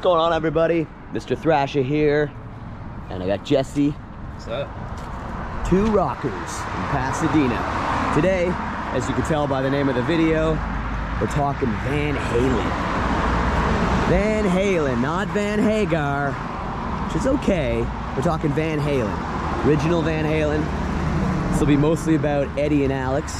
going on, everybody? Mr. Thrasher here, and I got Jesse. What's up? Two rockers in Pasadena. Today, as you can tell by the name of the video, we're talking Van Halen. Van Halen, not Van Hagar, which is okay. We're talking Van Halen, original Van Halen. This will be mostly about Eddie and Alex.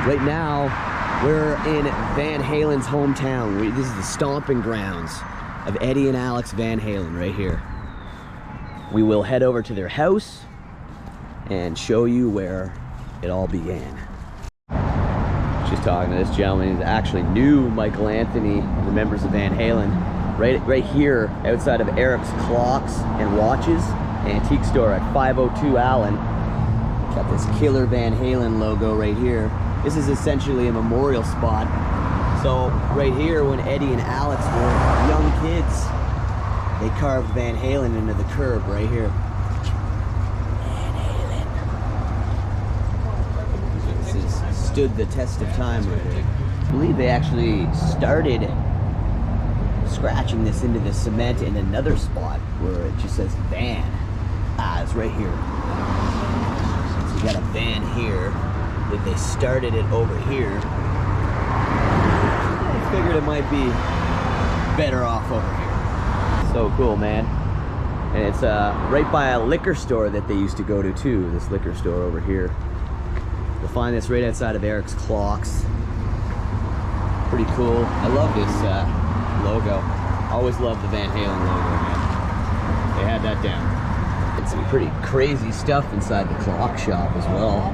Right now, we're in Van Halen's hometown. This is the stomping grounds of Eddie and Alex Van Halen right here. We will head over to their house and show you where it all began. Just talking to this gentleman. He actually knew Michael Anthony and the members of Van Halen. Right here outside of Eric's Clocks and Watches antique store at 502 Allen. Got this killer Van Halen logo right here. This is essentially a memorial spot. So right here, when Eddie and Alex were young kids, they carved Van Halen into the curb right here. Van Halen. This has stood the test of time right here. I believe they actually started scratching this into the cement in another spot where it just says Van. It's right here. So you got a van here. That they started it over here. I figured it might be better off over here. So cool, man. And it's right by a liquor store that they used to go to too, this liquor store over here. You'll find this right outside of Eric's Clocks. Pretty cool. I love this logo. Always loved the Van Halen logo, man. They had that down. And some pretty crazy stuff inside the clock shop as well.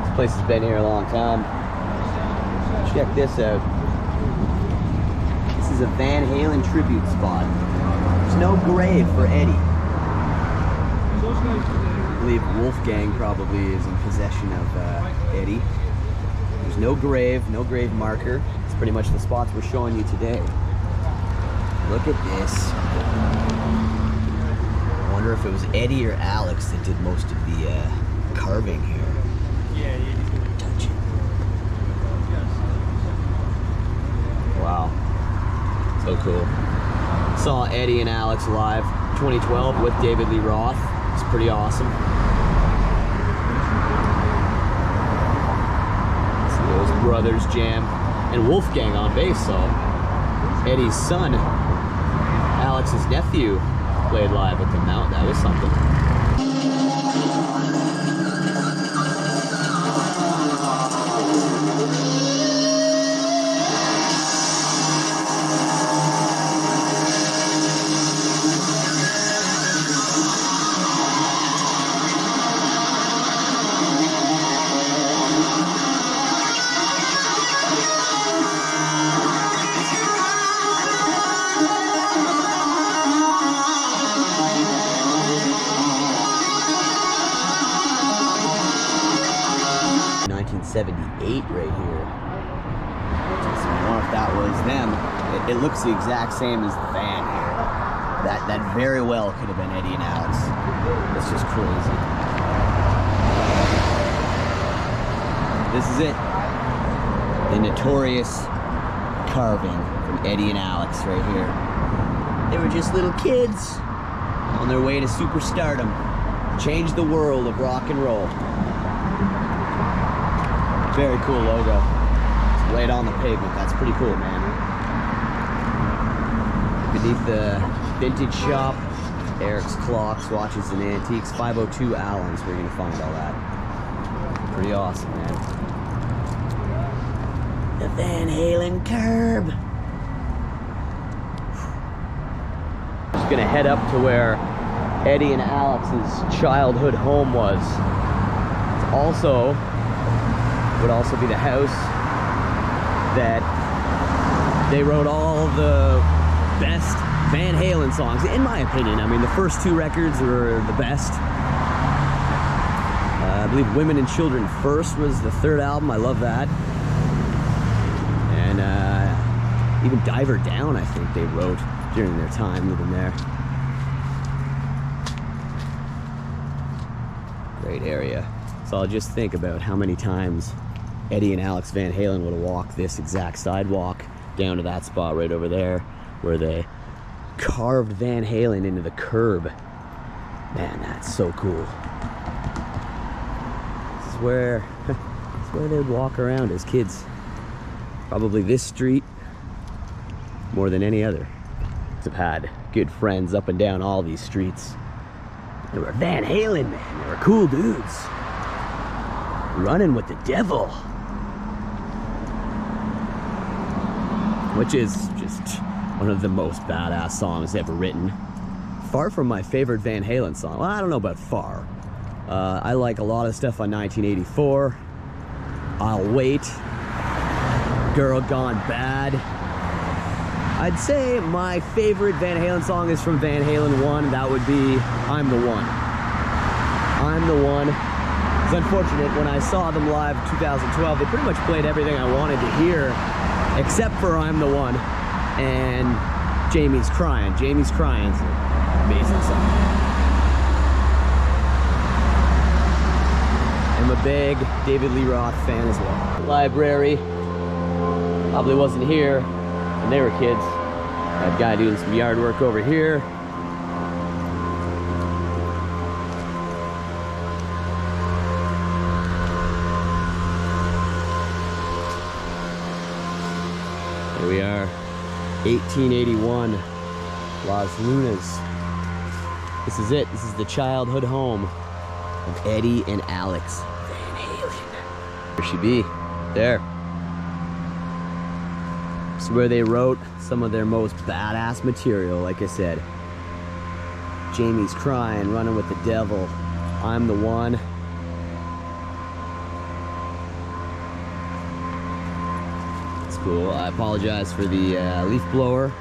This place has been here a long time. Check this out. This is a Van Halen tribute spot. There's no grave for Eddie. I believe Wolfgang probably is in possession of Eddie. There's no grave marker. It's pretty much the spots we're showing you today. Look at this. I wonder if it was Eddie or Alex that did most of the carving here. Touch it. Wow. So cool. Saw Eddie and Alex live 2012 with David Lee Roth. It's pretty awesome. See those brothers jam. And Wolfgang on bass, so Eddie's son, Alex's nephew, played live with them. That was something. 1978 right here. Just don't know if that was them. It looks the exact same as the van here. That very well could have been Eddie and Alex. It's just crazy. This is it. The notorious carving from Eddie and Alex right here. They were just little kids on their way to superstardom. Changed the world of rock and roll. Very cool logo. It's laid on the pavement. That's pretty cool, man. Beneath the vintage shop, Eric's Clocks, Watches, and Antiques, 502 Allen's, where you're going to find all that. Pretty awesome, man. The Van Halen curb. Just going to head up to where Eddie and Alex's childhood home was. It's also would also be the house that they wrote all of the best Van Halen songs, in my opinion. I mean, the first two records were the best. I believe Women and Children First was the third album. I love that. And even Diver Down, I think they wrote during their time living there. Great area. So I'll just think about how many times Eddie and Alex Van Halen would have walked this exact sidewalk down to that spot right over there where they carved Van Halen into the curb. Man, that's so cool. This is where they'd walk around as kids. Probably this street more than any other. I've had good friends up and down all these streets. They were Van Halen, man. They were cool dudes. Running with the devil. Which is just one of the most badass songs ever written. Far from my favorite Van Halen song. Well, I don't know about far. I like a lot of stuff on 1984. I'll Wait. Girl Gone Bad. I'd say my favorite Van Halen song is from Van Halen 1. That would be I'm the One. I'm the One. It's unfortunate, when I saw them live in 2012, they pretty much played everything I wanted to hear, except for I'm the One and Jamie's Crying. Jamie's Crying's an amazing song. I'm a big David Lee Roth fan as well. Library. Probably wasn't here when they were kids. That guy doing some yard work over here. Here we are, 1881, Las Lunas. This is it. This is the childhood home of Eddie and Alex Van Halen. There she be, there. This is where they wrote some of their most badass material, like I said. Jamie's Crying, Running with the Devil, I'm the One. It's cool. I apologize for the leaf blower.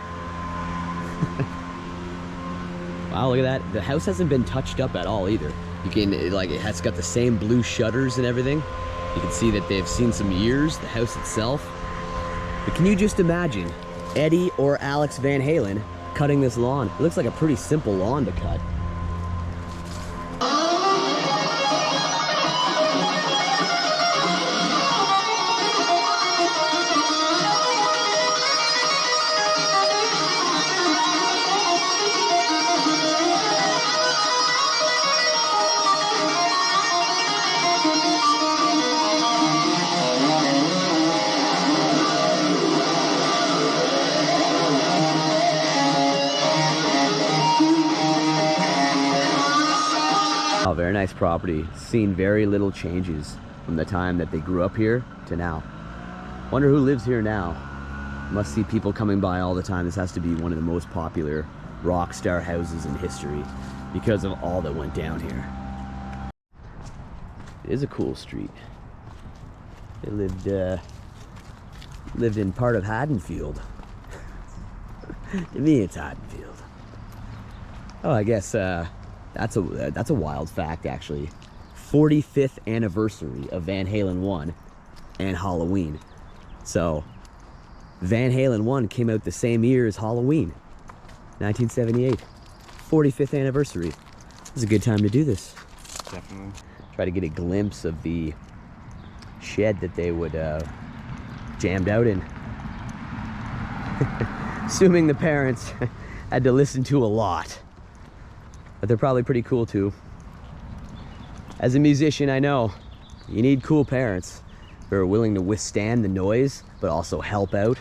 Wow, look at that. The house hasn't been touched up at all either. You can, like, it has got the same blue shutters and everything. You can see that they've seen some years, the house itself. But can you just imagine Eddie or Alex Van Halen cutting this lawn? It looks like a pretty simple lawn to cut. Oh, very nice property. Seen very little changes from the time that they grew up here to now. Wonder who lives here now. Must see people coming by all the time. This has to be one of the most popular rock star houses in history because of all that went down here. It is a cool street. They lived in part of Haddonfield. To me, it's Haddonfield. Oh, I guess that's a wild fact, actually. 45th anniversary of Van Halen 1 and Halloween. So Van Halen 1 came out the same year as Halloween, 1978. 45th anniversary. It's a good time to do this. Definitely. Try to get a glimpse of the shed that they would jammed out in. Assuming the parents had to listen to a lot. But they're probably pretty cool too. As a musician, I know you need cool parents who are willing to withstand the noise, but also help out.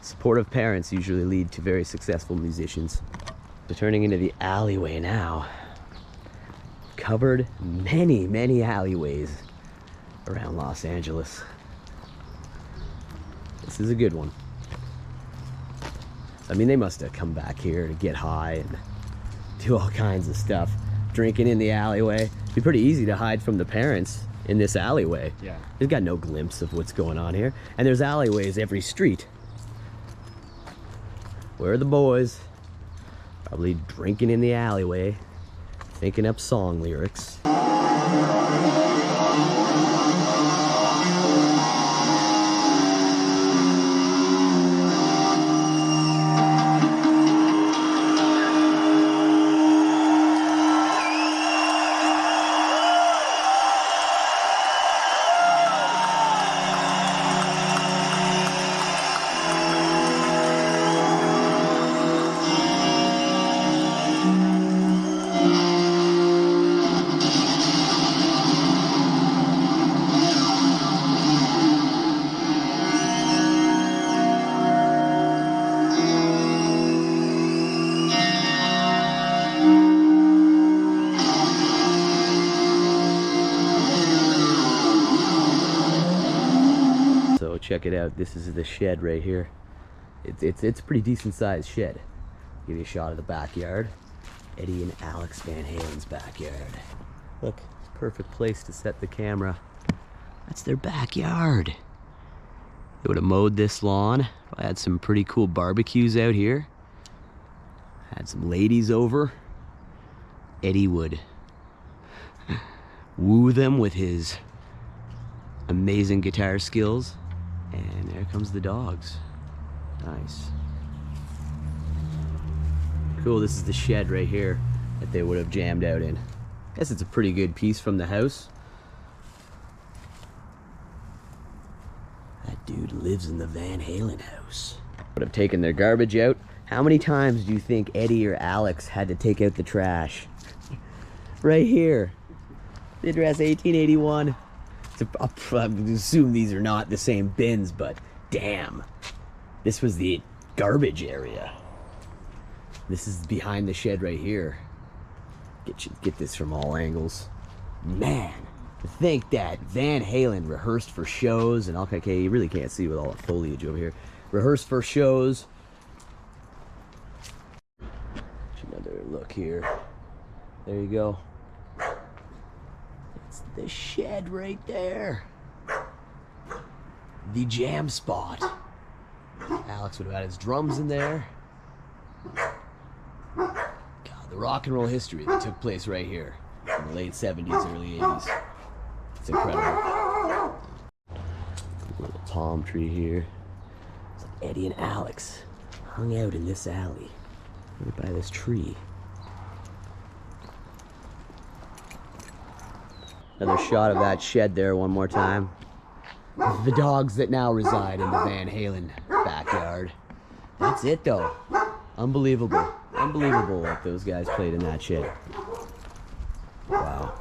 Supportive parents usually lead to very successful musicians. So turning into the alleyway now. Covered many, many alleyways around Los Angeles. This is a good one. I mean, they must have come back here to get high and do all kinds of stuff. Drinking in the alleyway. It'd be pretty easy to hide from the parents in this alleyway. Yeah. They've got no glimpse of what's going on here. And there's alleyways every street. Where are the boys? Probably drinking in the alleyway, thinking up song lyrics. check it out. This is the shed right here. It's a pretty decent sized shed. Give you a shot of the backyard. Eddie and Alex Van Halen's backyard. Look, perfect place to set the camera. That's their backyard. They would have mowed this lawn. I had some pretty cool barbecues out here. Had some ladies over. Eddie would woo them with his amazing guitar skills. And there comes the dogs. Nice. Cool, this is the shed right here that they would have jammed out in. Guess it's a pretty good piece from the house. That dude lives in the Van Halen house. Would have taken their garbage out. How many times do you think Eddie or Alex had to take out the trash? Right here. The address 1881. I assume these are not the same bins, but damn. This was the garbage area. This is behind the shed right here. Get this from all angles. Man, to think that Van Halen rehearsed for shows and all. Okay, you really can't see with all the foliage over here. Rehearsed for shows. Another look here. There you go. It's the shed right there. The jam spot. Alex would have had his drums in there. God, the rock and roll history that took place right here in the late 70s, early 80s. It's incredible. Little palm tree here. It's like Eddie and Alex hung out in this alley, right by this tree. Another shot of that shed there one more time. The dogs that now reside in the Van Halen backyard. That's it though. Unbelievable. Unbelievable what those guys played in that shed. Wow.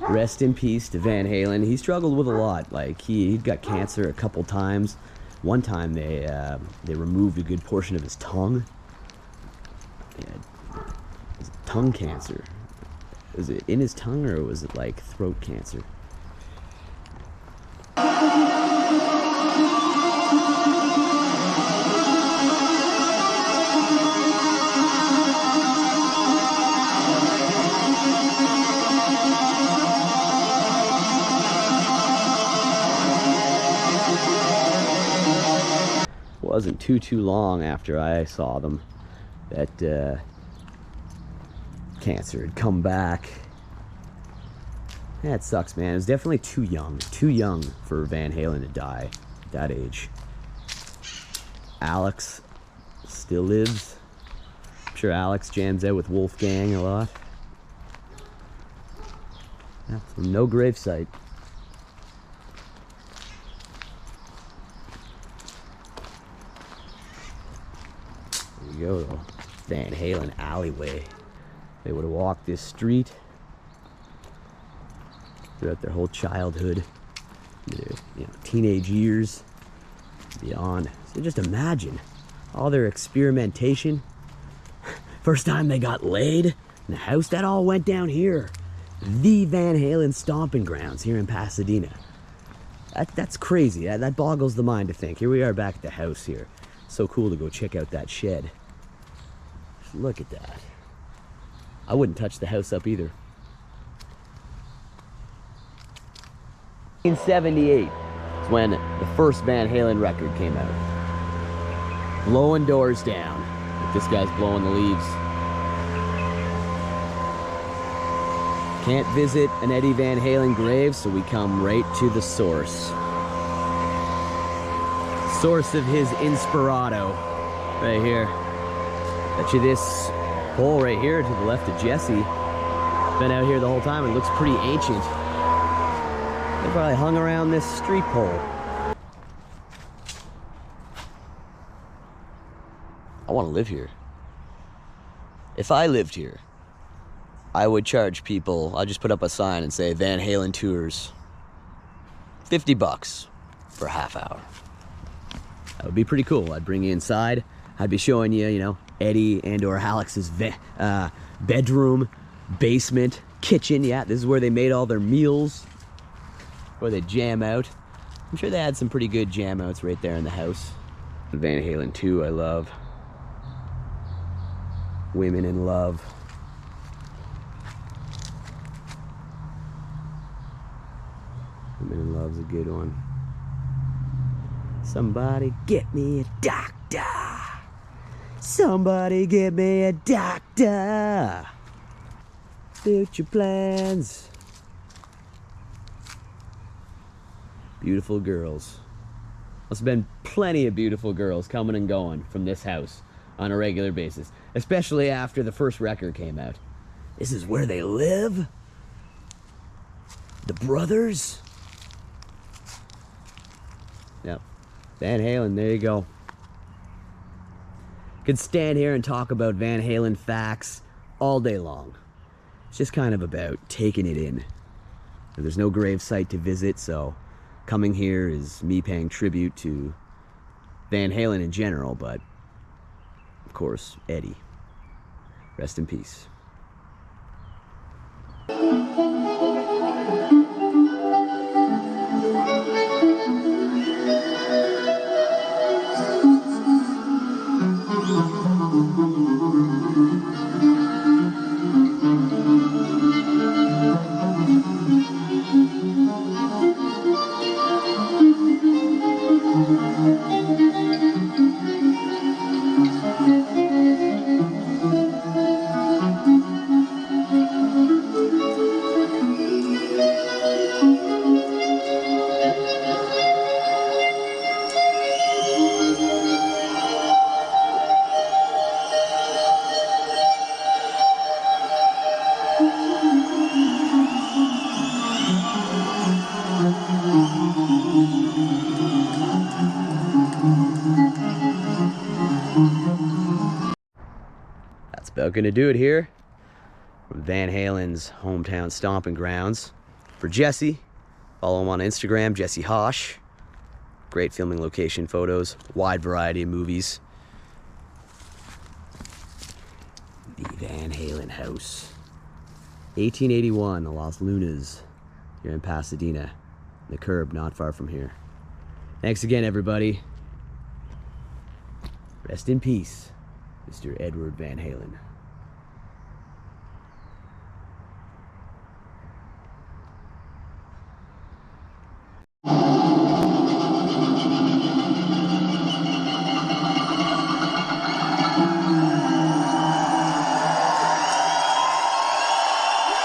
Rest in peace to Van Halen. He struggled with a lot. Like he got cancer a couple times. One time they removed a good portion of his tongue. He had tongue cancer. Was it in his tongue or was it like throat cancer? Wasn't too long after I saw them that cancer had come back. That sucks, man. It was definitely too young for Van Halen to die at that age. Alex still lives. I'm sure Alex jams out with Wolfgang a lot. Yeah, so no gravesite. There you go, though. Van Halen alleyway. They would have walked this street throughout their whole childhood, their teenage years, beyond. So just imagine all their experimentation. First time they got laid in the house, that all went down here. The Van Halen stomping grounds here in Pasadena. That's crazy. That boggles the mind to think. Here we are back at the house here. So cool to go check out that shed. Look at that. I wouldn't touch the house up either. 1978 is when the first Van Halen record came out. Blowing doors down. Like this guy's blowing the leaves. Can't visit an Eddie Van Halen grave, so we come right to the source. Source of his inspirato. Right here. Bet you this pole right here to the left of Jesse. Been out here the whole time and it looks pretty ancient. They probably hung around this street pole. I want to live here. If I lived here, I would charge people, I'll just put up a sign and say Van Halen tours. $50 for a half hour. That would be pretty cool. I'd bring you inside. I'd be showing you, Eddie and or Alex's bedroom, basement, kitchen. Yeah, this is where they made all their meals. before they jam out. I'm sure they had some pretty good jam outs right there in the house. Van Halen 2, I love. Women in Love. Women in Love's a good one. Somebody get me a doctor. Somebody get me a doctor. Future plans. Beautiful girls. Must have been plenty of beautiful girls coming and going from this house on a regular basis, especially after the first record came out. This is where they live? The brothers? Yep. Van Halen, there you go. Could stand here and talk about Van Halen facts all day long. It's just kind of about taking it in. There's no grave site to visit, so coming here is me paying tribute to Van Halen in general, but of course, Eddie. Rest in peace. That's about gonna do it here from Van Halen's hometown stomping grounds. For Jesse, follow him on Instagram, Jesse Hosh. Great filming location photos, wide variety of movies. The Van Halen house. 1881, Los Lunas, here in Pasadena. The curb not far from here. Thanks again, everybody. Rest in peace, Mr. Edward Van Halen.